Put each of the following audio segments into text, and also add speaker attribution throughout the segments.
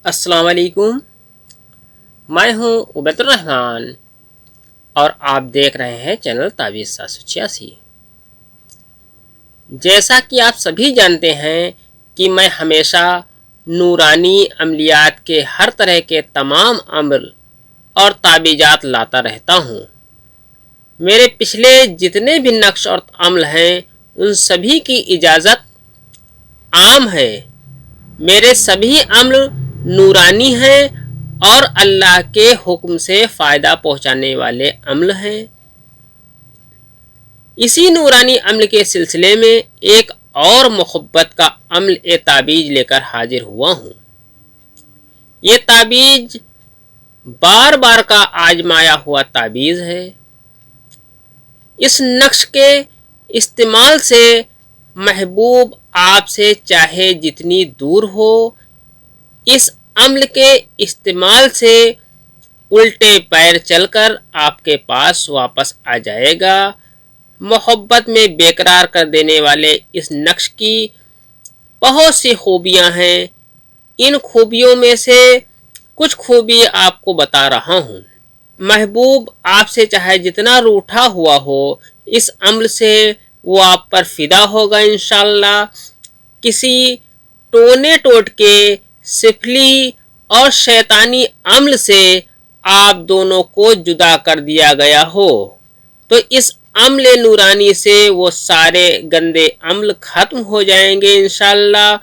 Speaker 1: السلام علیکم، میں ہوں عبید الرحمن اور آپ دیکھ رہے ہیں چینل تعویذ 786۔ جیسا کہ آپ سبھی جانتے ہیں کہ میں ہمیشہ نورانی عملیات کے ہر طرح کے تمام عمل اور تعویذات لاتا رہتا ہوں۔ میرے پچھلے جتنے بھی نقش اور عمل ہیں ان سبھی کی اجازت عام ہے۔ میرے سبھی عمل نورانی ہیں اور اللہ کے حکم سے فائدہ پہنچانے والے عمل ہیں۔ اسی نورانی عمل کے سلسلے میں ایک اور محبت کا عمل تعویذ لے کر حاضر ہوا ہوں۔ یہ تعویذ بار بار کا آزمایا ہوا تعویذ ہے۔ اس نقش کے استعمال سے محبوب آپ سے چاہے جتنی دور ہو، اس عمل کے استعمال سے الٹے پیر چل کر آپ کے پاس واپس آ جائے گا۔ محبت میں بیقرار کر دینے والے اس نقش کی بہت سی خوبیاں ہیں۔ ان خوبیوں میں سے کچھ خوبی آپ کو بتا رہا ہوں۔ محبوب آپ سے چاہے جتنا روٹھا ہوا ہو، اس عمل سے وہ آپ پر فدا ہوگا انشاءاللہ۔ کسی ٹونے ٹوٹکے، سفلی اور شیطانی عمل سے آپ دونوں کو جدا کر دیا گیا ہو تو اس عمل نورانی سے وہ سارے گندے عمل ختم ہو جائیں گے انشاءاللہ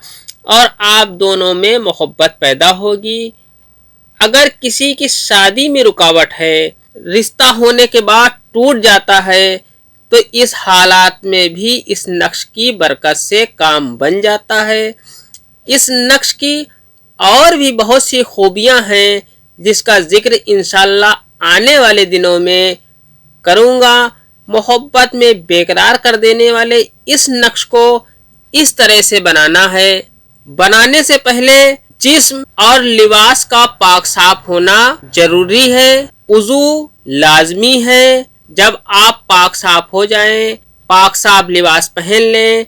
Speaker 1: اور آپ دونوں میں محبت پیدا ہوگی۔ اگر کسی کی شادی میں رکاوٹ ہے، رشتہ ہونے کے بعد ٹوٹ جاتا ہے تو اس حالات میں بھی اس نقش کی برکت سے کام بن جاتا ہے۔ اس نقش کی اور بھی بہت سی خوبیاں ہیں جس کا ذکر انشاءاللہ آنے والے دنوں میں کروں گا۔ محبت میں بیقرار کر دینے والے اس نقش کو اس طرح سے بنانا ہے۔ بنانے سے پہلے جسم اور لباس کا پاک صاف ہونا ضروری ہے۔ وضو لازمی ہے۔ جب آپ پاک صاف ہو جائیں، پاک صاف لباس پہن لیں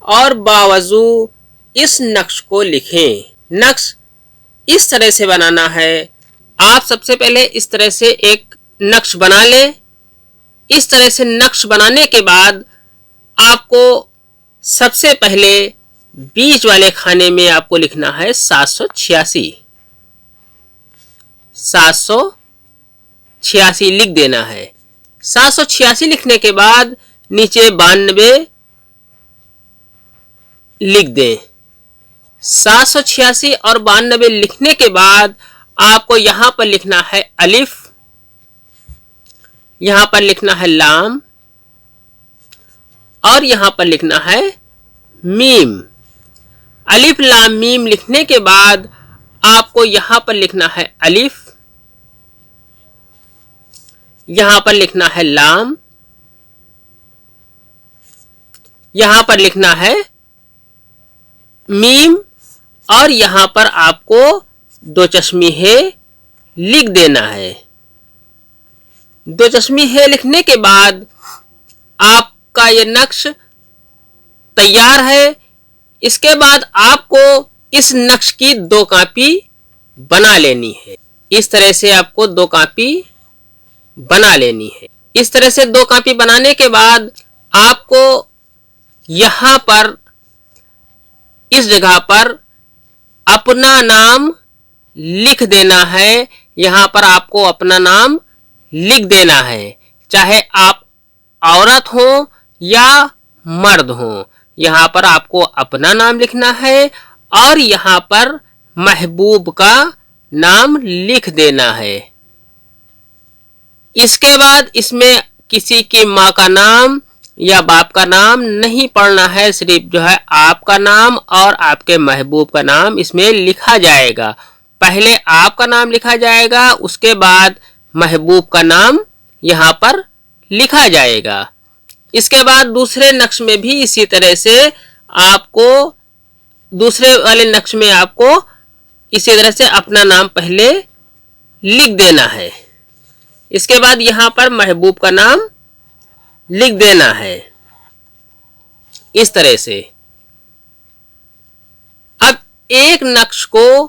Speaker 1: اور باوضو اس نقش کو لکھیں۔ نقش اس طرح سے بنانا ہے۔ آپ سب سے پہلے اس طرح سے ایک نقش بنا لیں۔ اس طرح سے نقش بنانے کے بعد آپ کو سب سے پہلے بیچ والے کھانے میں آپ کو لکھنا ہے 786۔ 786 لکھ دینا ہے۔ 786 لکھنے کے بعد نیچے 92 لکھ دیں۔ 786 اور 92 لکھنے کے بعد آپ کو یہاں پر لکھنا ہے الف، یہاں پر لکھنا ہے لام اور یہاں پر لکھنا ہے میم۔ الف لام میم لکھنے کے بعد آپ کو یہاں پر لکھنا ہے الف، یہاں پر لکھنا ہے لام، یہاں پر لکھنا ہے میم اور یہاں پر آپ کو دو چشمی ہے لکھ دینا ہے۔ دو چشمی ہے لکھنے کے بعد آپ کا یہ نقش تیار ہے۔ اس کے بعد آپ کو اس نقش کی 2 کاپی بنا لینی ہے۔ اس طرح سے آپ کو 2 کاپی بنا لینی ہے۔ اس طرح سے 2 کاپی بنانے کے بعد آپ کو یہاں پر اس جگہ پر اپنا نام لکھ دینا ہے۔ یہاں پر آپ کو اپنا نام لکھ دینا ہے، چاہے آپ عورت ہوں یا مرد ہوں۔ یہاں پر آپ کو اپنا نام لکھنا ہے اور یہاں پر محبوب کا نام لکھ دینا ہے۔ اس کے بعد اس میں کسی کی ماں کا نام یا باپ کا نام نہیں پڑھنا ہے، صرف جو ہے آپ کا نام اور آپ کے محبوب کا نام اس میں لکھا جائے گا۔ پہلے آپ کا نام لکھا جائے گا، اس کے بعد محبوب کا نام یہاں پر لکھا جائے گا۔ اس کے بعد دوسرے نقش میں بھی اسی طرح سے آپ کو دوسرے والے نقش میں آپ کو اسی طرح سے اپنا نام پہلے لکھ دینا ہے۔ اس کے بعد یہاں پر محبوب کا نام لکھ دینا ہے اس طرح سے۔ اب ایک نقش کو